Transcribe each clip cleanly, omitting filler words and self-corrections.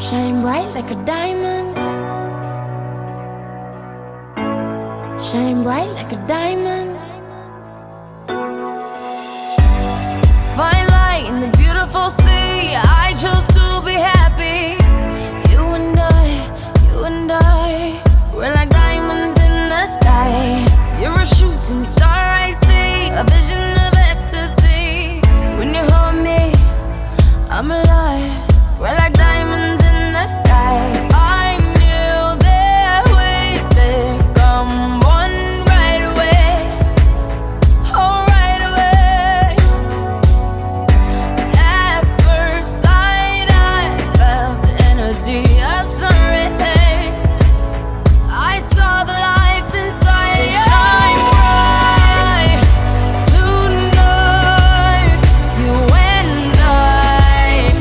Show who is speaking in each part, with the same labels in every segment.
Speaker 1: Shine bright like a diamond. Shine bright like a diamond. Fine light in the beautiful sea. I chose to be happy. You and I, we're like diamonds in the sky. You're a shooting star I see, a vision of ecstasy. When you hold me, I'm alive. We're like diamonds in the sky. I knew that we'd become one right away. Oh, right away. At first sight, I felt the energy of sun rays. I saw the life inside you. So shine bright tonight. You and I,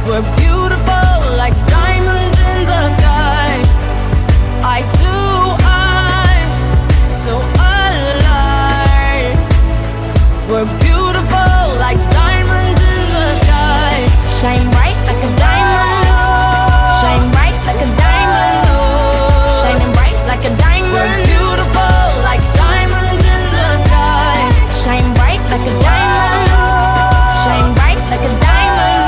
Speaker 1: we're beautiful like diamonds in the sky. Eye to eye, so alive. We're beautiful like diamonds in the sky. Shine bright like a diamond. Shine bright like a diamond. Shining bright like a diamond. We're beautiful like diamonds in the sky. Shine bright like a diamond. Shine bright like a diamond.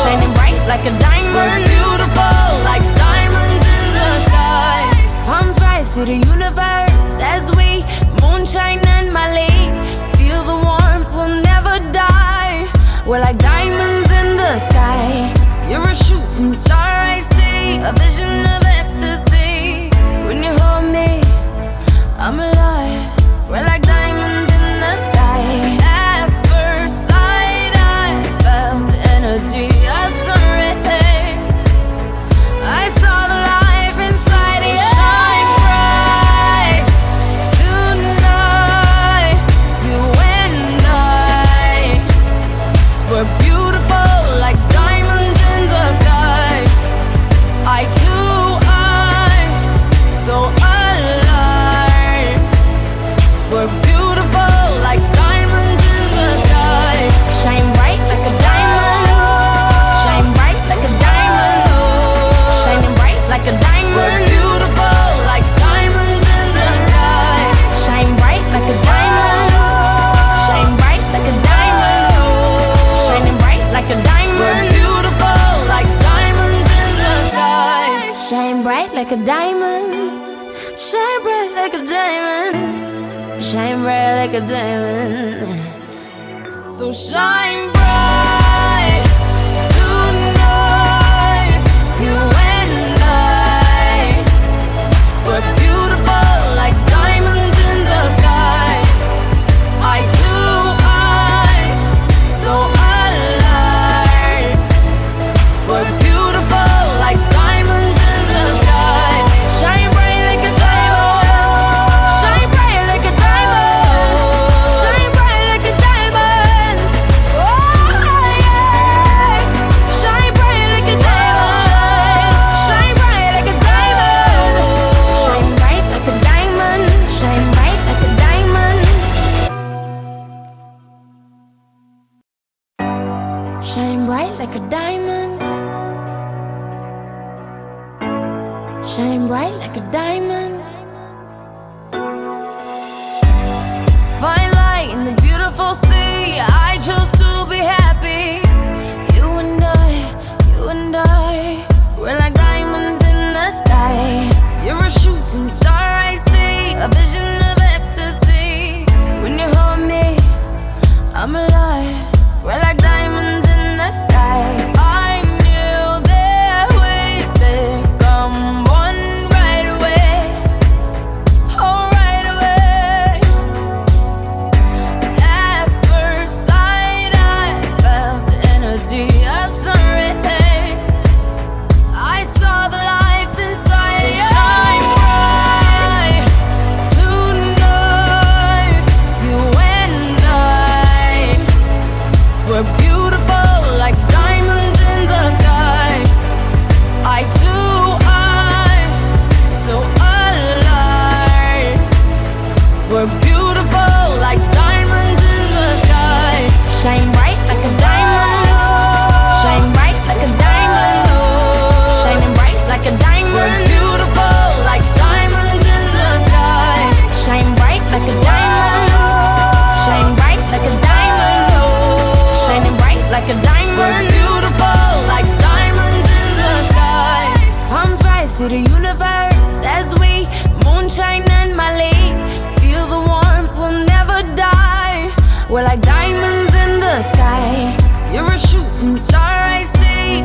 Speaker 1: Shining bright like a diamond. We're beautiful like diamonds in the sky. Palms rise to the universe as we moonshine and Mali. Feel the warmth, we'll never die. We're like diamonds in the sky. You're a shooting star I see, a vision of ecstasy. When you hold me, I'm alive. We're like diamonds in the sky. At first sight, I felt the energy of sun rays. I saw the life inside you. Shine bright tonight. You and I, we're beautiful like diamonds in the sky. Eye to eye, so alive. We're beautiful like diamonds in the sky. Shine bright like a diamond. Shine bright like a diamond. Shining bright like a diamond. We're beautiful like diamonds in the sky. Shine bright like a diamond. Shine bright like a diamond. Shining bright like a diamond. We're beautiful like diamonds in the sky. Shine bright like a diamond. Shine bright like a diamond. Shine bright like a diamond. So shine bright tonight. You and I, we're beautiful like diamonds in the sky. Eye to eye, so alive. We're beautiful like diamonds in the sky. Shine bright like a diamond. Shine bright like a diamond. Shine bright like a diamond. Oh yeah. Shine bright like a diamond. Shine bright like a diamond. Shine bright like a diamond. Shine bright like a diamond. Shine bright like a diamond. Shine bright like a diamond. Fine light in the beautiful sea. I chose to be happy. You and I, we're like diamonds in the sky. You're a shooting star I see, a vision of ecstasy. When you hold me, I'm alive. We're like diamonds in the sky. I knew that we'd become one right away.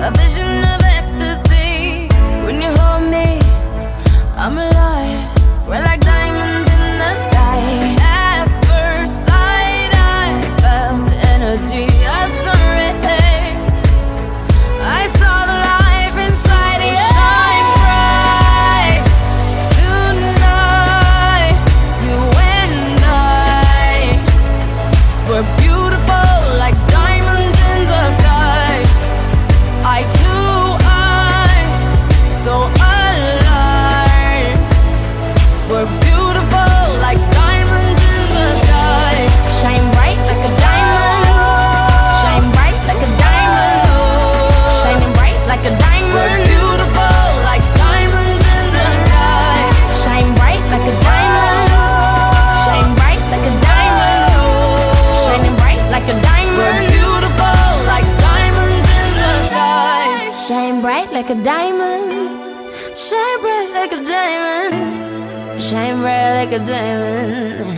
Speaker 1: a vision of ecstasy. When you hold me, I'm alive. We're like diamonds in the sky. At first sight, I felt the energy of sun rays. I saw the life inside you. Shine bright tonight. You and I, we're beautiful like diamonds in the sky. Eye to eye, so alive. We're beautiful like diamonds in the sky. Shine bright like a diamond. Shine bright like a diamond. Shining bright like a diamond. We're beautiful like diamonds in the sky. Shine bright like a diamond. Shine bright like a diamond. Shining bright like a diamond. We're beautiful like diamonds in the sky. Shine bright like a diamond. Shine bright like a diamond. Shine bright like a diamond.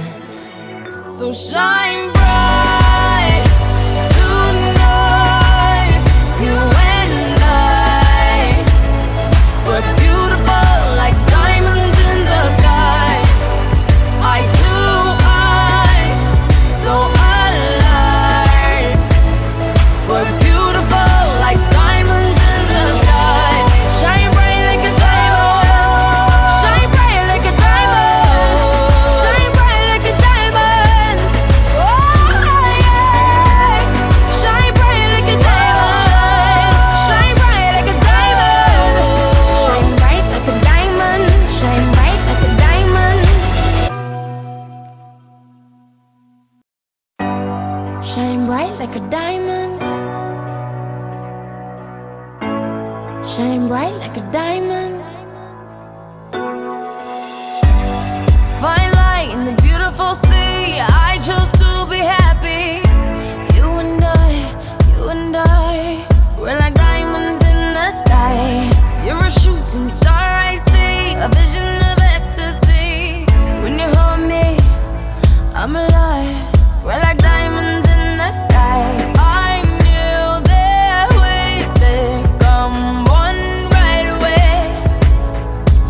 Speaker 1: So shine bright tonight. You and I, we're beautiful like diamonds in the sky. Eye to eye, so alive. We're beautiful like diamonds in the sky. Shine bright like a diamond. Shine bright like a diamond. Shine bright like a diamond. Oh yeah. Shine bright like a diamond. Shine bright like a diamond. Shine bright like a diamond. Shine bright like a diamond. Shine bright like a diamond. Shine bright like a diamond. Find light in the beautiful sea. I chose to be happy. You and I, we're like diamonds in the sky. You're a shooting star, I see, a vision of ecstasy. When you hold me, I'm alive. We're like diamonds in the sky. I knew that we'd become one right away.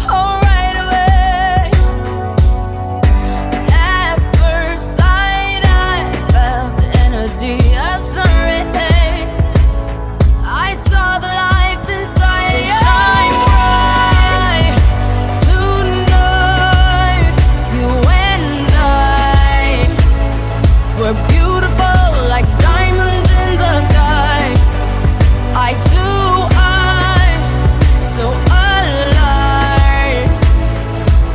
Speaker 1: Oh, right away. At first sight, I felt the energy of sun rays. I saw the life inside you. Shine bright tonight. You and I, we're beautiful like diamonds in the sky. Eye to eye, so alive.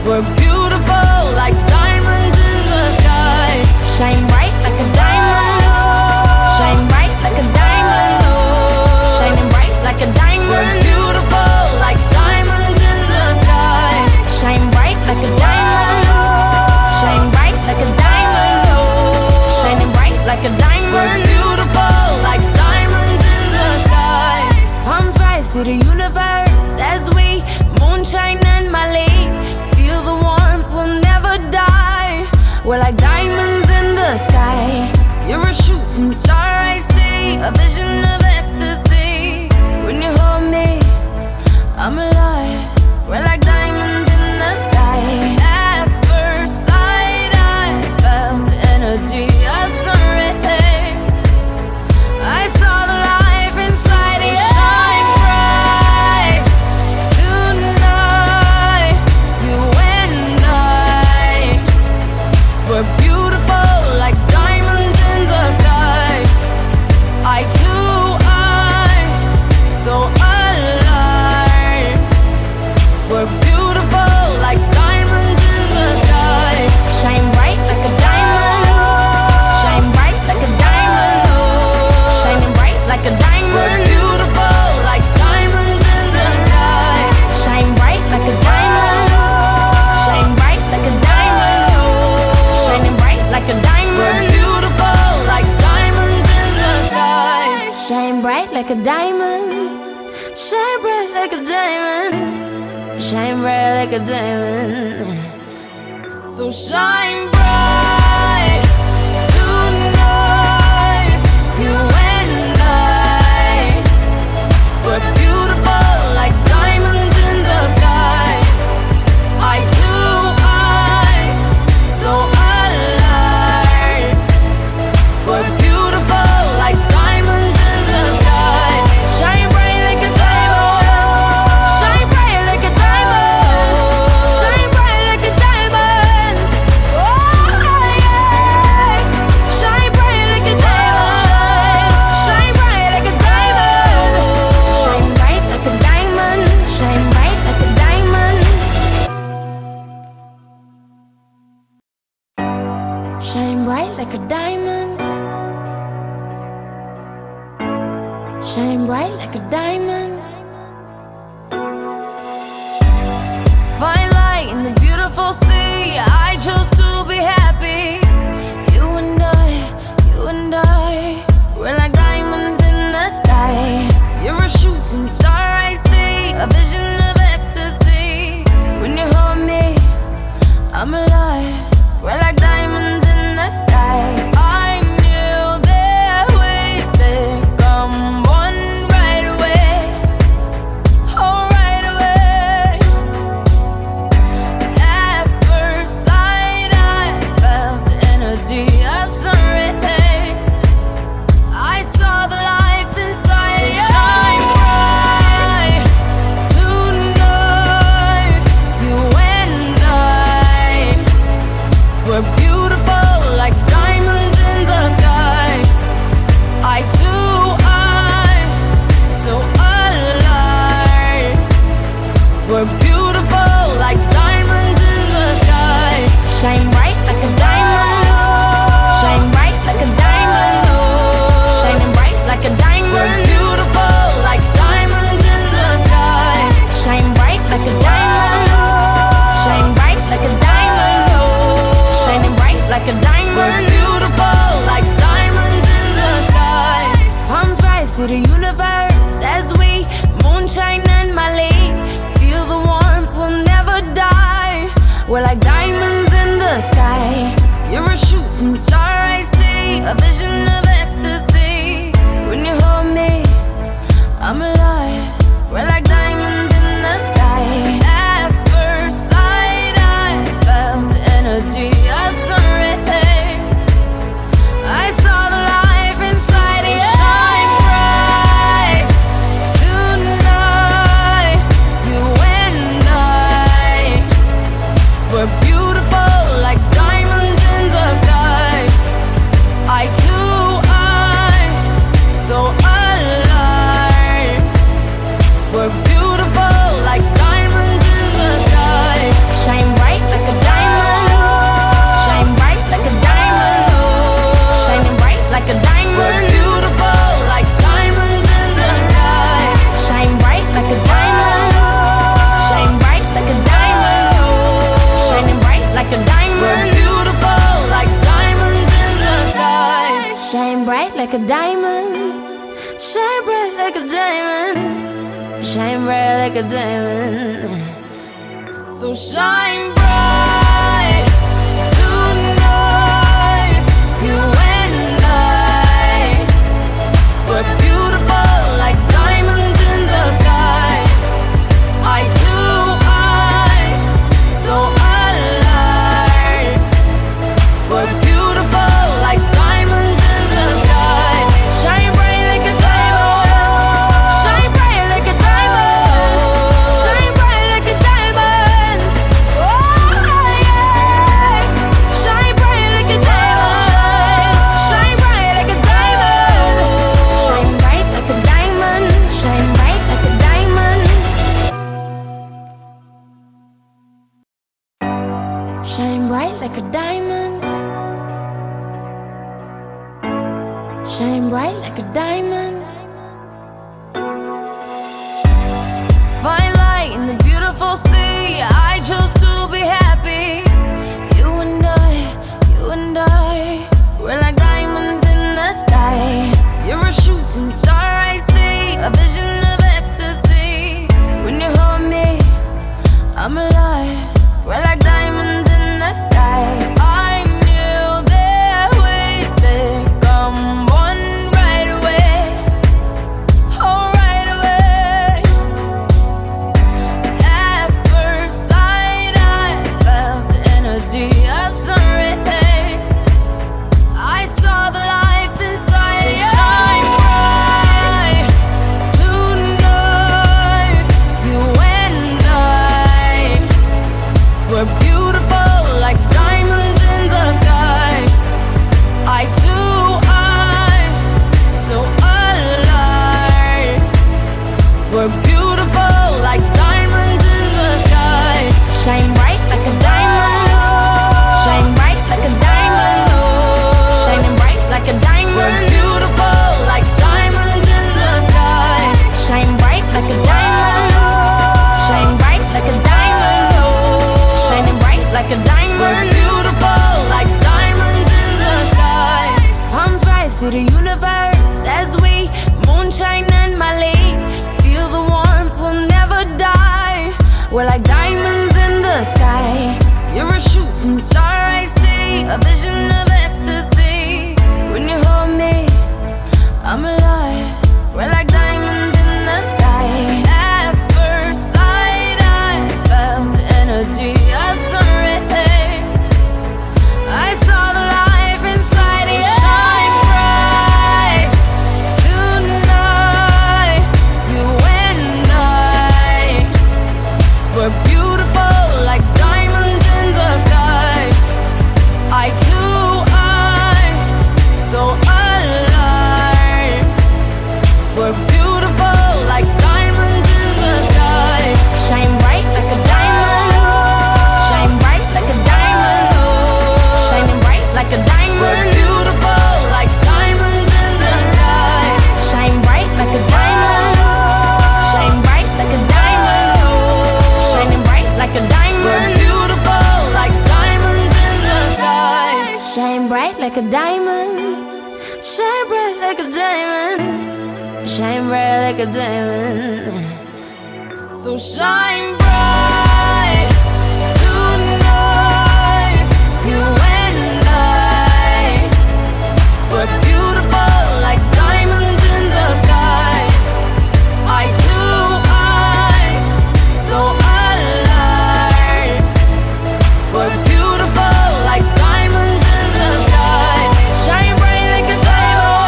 Speaker 1: We're beautiful like diamonds in the sky. Shine bright like a diamond. Shine bright like a diamond. Shining bright like a diamond. We're beautiful like diamonds in the sky. Shine bright like a diamond. Shine bright like a diamond. Shining bright like a diamond. We're beautiful like diamonds in the sky. Palms rise to the universe as we moonshine and Mali. Feel the warmth, we'll never die. We're like diamonds in the sky. You're a shooting star, I see, a vision of ecstasy. When you hold me, I'm alive. We're like diamonds in the sky. At first sight, I felt the energy of sun rays. I saw the life inside you. Shine bright tonight. You and I, we're beautiful like diamonds in the sky. Eye to eye, so alive. We're beautiful like diamonds in the sky. Shine bright like a diamond. Shine bright like a diamond. Shining bright like a diamond. We're beautiful like diamonds in the sky. Shine bright like a diamond. Shine bright like a diamond. Shining bright like a diamond. We're beautiful like diamonds in the sky. Shine bright like a diamond. Shine bright like a diamond. Shine bright like a diamond. So shine bright tonight. You and I, we're shine bright like a diamond. Fine light in the beautiful sea. I chose to be happy. You and I, we're like diamonds in the sky. You're a shooting star I see, a vision of ecstasy. When you hold me, I'm alive. We're like diamonds in the sky. I knew that we'd become one right away. Oh, right away. At first sight, I felt the energy of sun rays. I saw the life inside. So shine bright tonight. You and I, we're beautiful like diamonds in the sky. Eye to eye, so alive. We're beautiful like diamonds in the sky. Shine bright like a diamond. Shine bright like a diamond. Shining bright like a diamond. We're beautiful like diamonds in the sky. Shine bright like a diamond. Shine bright like a diamond. Shining bright like a diamond. We're beautiful like diamonds in the sky. Palms rise to the universe as we moonshine and Mali. Feel the warmth, we'll never die. We're like diamonds in the sky. You're a shooting star I see, a vision of ecstasy. When you hold me, I'm alive. We're like diamonds in the sky. At first sight, I felt the energy of sun rays. I saw the life inside you. Shine bright tonight. You and I, we're beautiful like diamonds in the sky. Eye to eye, so alive. We're beautiful like diamonds in the sky. Shine bright like a diamond. Shine bright like a diamond. Shining bright like a diamond. We're beautiful like diamonds in the sky. Shine bright like a diamond. Shine bright like a diamond. Shining bright like a diamond. We're beautiful like diamonds in the sky. Shine bright like a diamond. Shine bright like a diamond. Shine bright like a diamond. So shine bright tonight. You and I, we're beautiful like diamonds in the sky. Eye to eye, so alive. We're beautiful like diamonds in the sky. Shine bright like a diamond. Shine bright like a diamond. Shine bright like a diamond. Oh yeah. Shine bright like a diamond. Shine bright like a diamond. Shine bright like a diamond. Shine bright like a diamond. Shine bright like a diamond. Shine bright like a diamond. Fine light in the beautiful sea. I chose to be happy. You and I, we're like diamonds in the sky. You're a shooting star I see, a vision of ecstasy. When you hold me, I'm alive. We're like diamonds in the sky. I knew that we'd become one right away. Oh, right away. At first sight, I felt the energy of sun rays. I saw the life inside. So shine bright tonight. You and I, we're beautiful like diamonds in the sky. Eye to eye, so alive. We're beautiful like diamonds in the sky. Shine bright like a diamond. Shine bright like a diamond. Shining bright like a diamond. We're beautiful like diamonds in the sky. like a diamond. Shine bright like a diamond. Shine bright like a diamond. So shine bright tonight. You and I, we're beautiful like diamonds in the sky. Eye to eye, so alive. We're beautiful like diamonds in the sky. Shine bright like a diamond.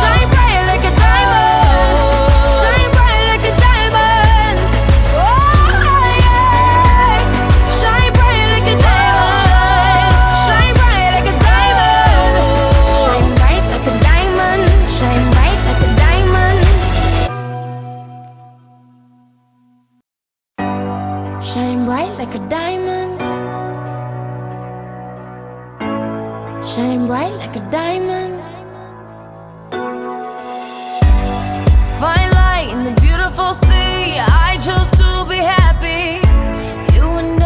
Speaker 1: Shine bright like a diamond. Shine bright like a diamond. Oh yeah. Shine bright like a diamond. Shine bright like a diamond. Shine bright like a diamond. Shine bright like a diamond. Shine bright like a diamond. Shine bright like a diamond. Fine light in the beautiful sea. I chose to be happy. You and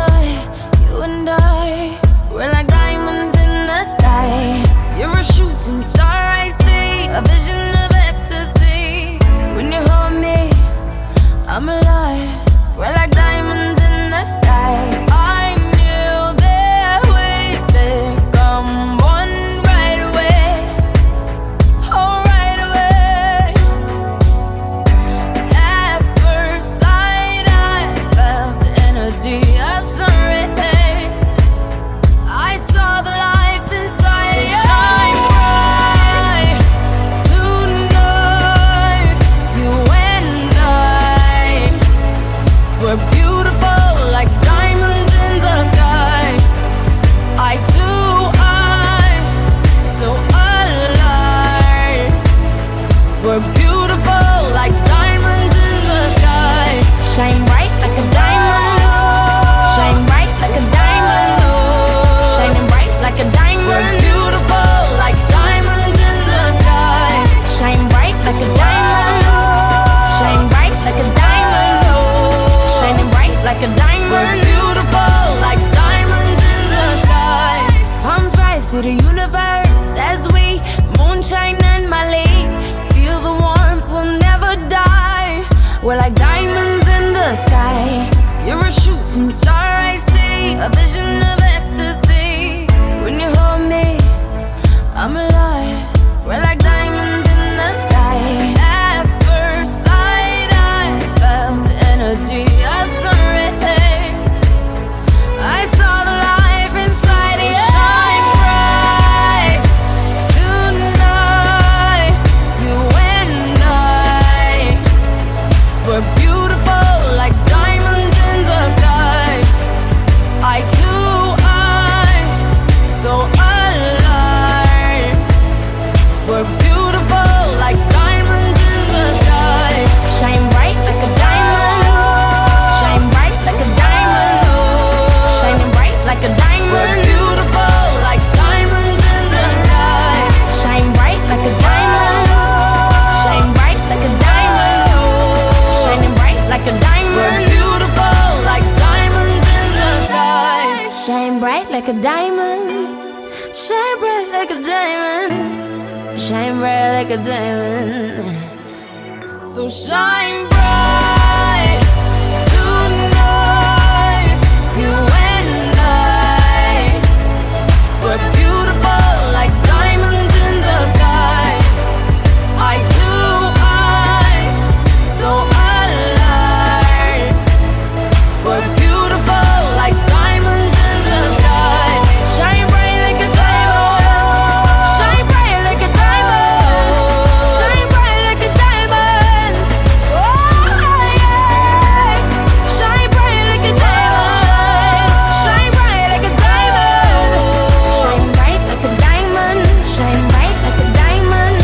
Speaker 1: I, we're like diamonds in the sky. You're a shooting star, I see, a vision of ecstasy. When you hold me, I'm alive. We're like diamonds in the sky. I knew that we'd become one right away. Oh, right away. At first sight, I felt the energy of sun rays. I saw the life inside you. Shine bright tonight. You and I, we're beautiful like diamonds in the sky. Eye to eye, so alive. We're beautiful like diamonds in the sky. Shine bright like a diamond. Shine bright like a diamond. Shining bright like a diamond. We're beautiful like diamonds in the sky. Shine bright like a diamond. Shine bright like a diamond. Shining bright like a diamond. We're beautiful like diamonds in the sky. Palms rise to the universe as we moonshine and Mali. Feel the warmth, we'll never die. We're like diamonds in the sky. You're a shooting star, I see, a vision of ecstasy. When you hold me, I'm alive. We're like diamonds in the sky. At first sight, I felt the energy of sun rays. I saw the life inside you. Shine bright tonight. You and I, we're beautiful like diamonds in the sky. Eye to eye, so alive. We're beautiful like diamonds in the sky. Shine bright like a diamond. Shine bright like a diamond. Shining bright like a diamond. We're beautiful like diamonds in the sky. Shine bright like a diamond. Shine bright like a diamond. Shining bright like a diamond. We're beautiful like diamonds in the sky. Shine bright like a diamond. Shine bright like a diamond. Shine bright like a diamond. So shine bright tonight. You and I, we're beautiful like diamonds in the sky. Eye to eye, so alive. We're beautiful like diamonds in the sky. Shine bright like a diamond. Shine bright like a diamond. Shine bright like a diamond. Oh yeah. Shine bright like a diamond. Shine bright like a diamond. Shine bright like a diamond. Shine bright like a diamond.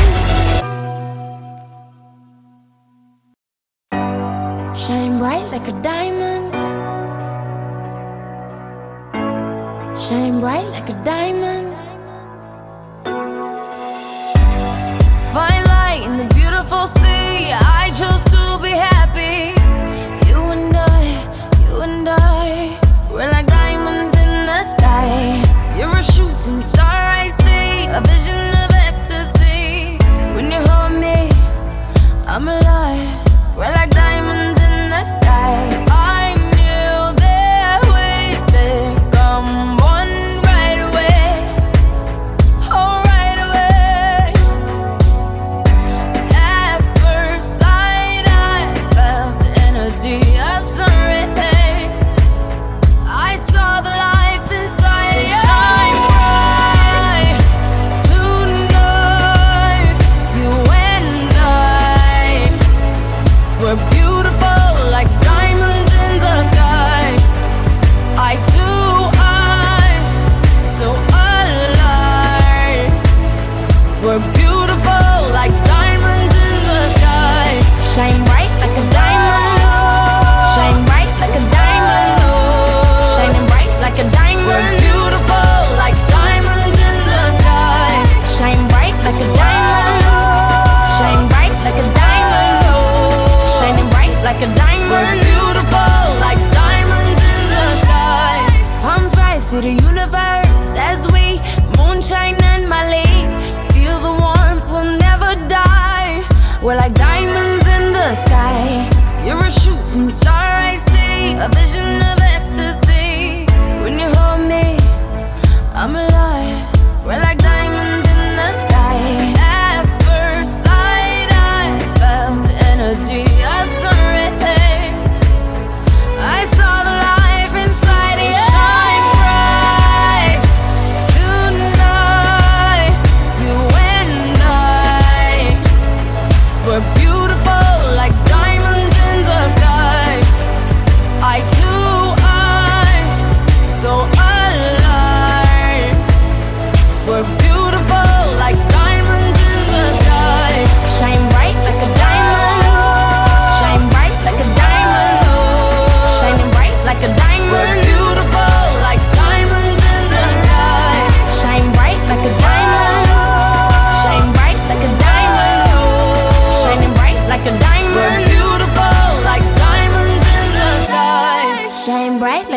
Speaker 1: Shine bright like a diamond. Shine bright like a diamond. Fine light in the beautiful sea. I chose to be happy. You and I, we're like diamonds in the sky. You're a shooting star, I see,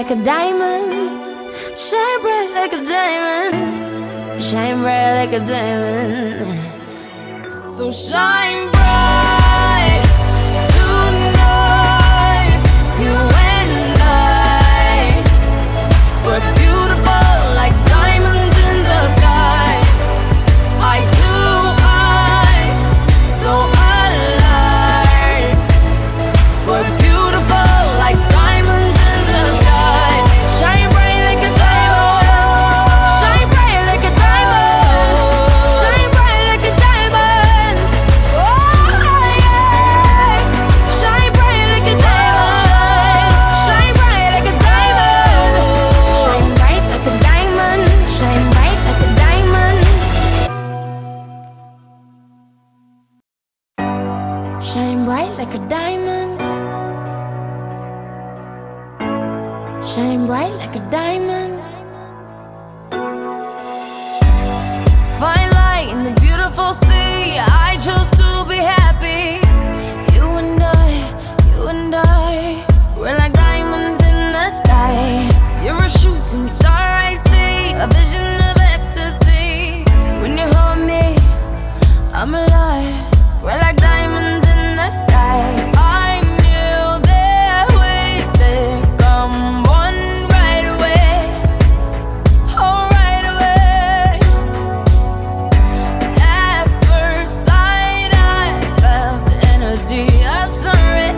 Speaker 1: like a diamond. Shine bright like a diamond. Shine bright like a diamond. So shine bright tonight. You and I, we're beautiful like diamonds in the sky. Eye to eye, so alive. We're beautiful like diamonds in the sky. Shine bright like a diamond. Shine bright like a diamond. Shine bright like a diamond. Oh yeah. Shine bright like a diamond. Shine bright like a diamond. Shine bright like a diamond. Shine bright like a diamond. Shine bright like a diamond. Shine bright like a diamond. Fine light in the beautiful sea. I chose to be happy. You and I, we're like diamonds in the sky. You're a shooting star I see, a vision of ecstasy. When you hold me, I'm alive. We're like diamonds in the sky. I knew that we'd become one right away. Oh, right away. At first sight, I felt the energy of sun rays.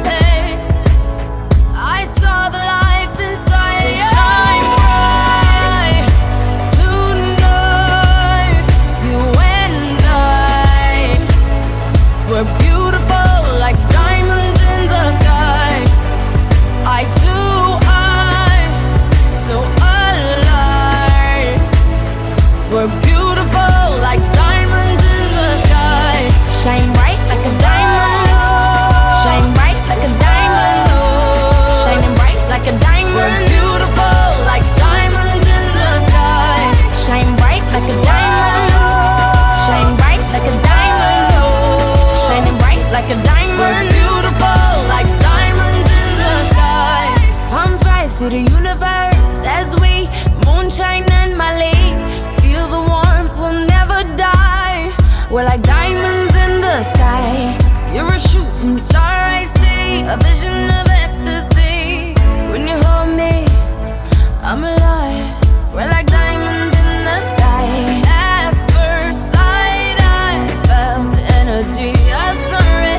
Speaker 1: I saw the life inside. So shine bright tonight. You and I, we're beautiful like diamonds in the sky. Eye to eye, so alive. We're beautiful like diamonds in the sky. Shine bright like a diamond. Shine bright like a diamond. Shining bright like a diamond. We're beautiful like diamonds in the sky. Shine bright like a diamond. Shine bright like a diamond. Shining bright like a diamond. We're beautiful like diamonds in the sky. Palms rise to the universe as we moonshine and Mali. Feel the warmth, we'll never die. We're like diamonds in the sky. You're a shooting star I see, a vision of ecstasy. When you hold me, I'm alive. We're like diamonds in the sky. At first sight, I felt the energy of sun rays.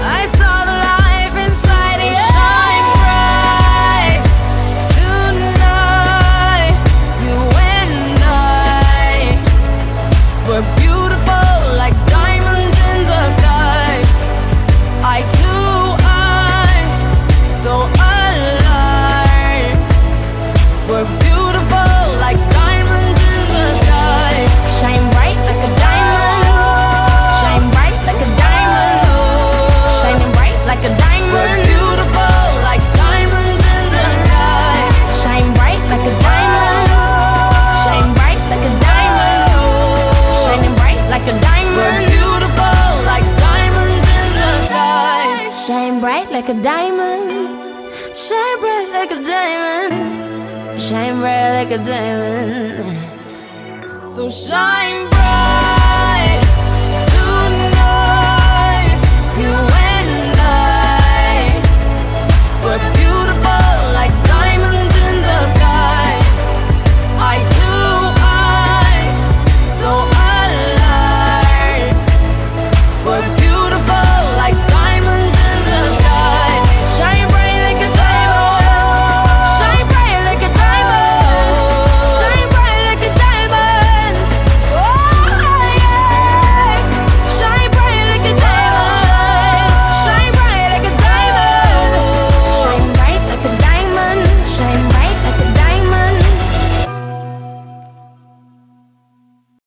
Speaker 1: I saw the life inside. So shine bright tonight. You and I, we're beautiful like diamonds in the sky. Eye to eye, so alive. We're beautiful like diamonds in the sky. Shine bright like a diamond. Shine bright like a diamond. Shining bright like a diamond. We're beautiful like diamonds in the sky. Shine bright like a diamond. Shine bright like a diamond. Shining bright like a diamond. We're beautiful like diamonds in the sky. Shine bright like a diamond. Shine bright like a diamond. Shine bright like a diamond. So shine bright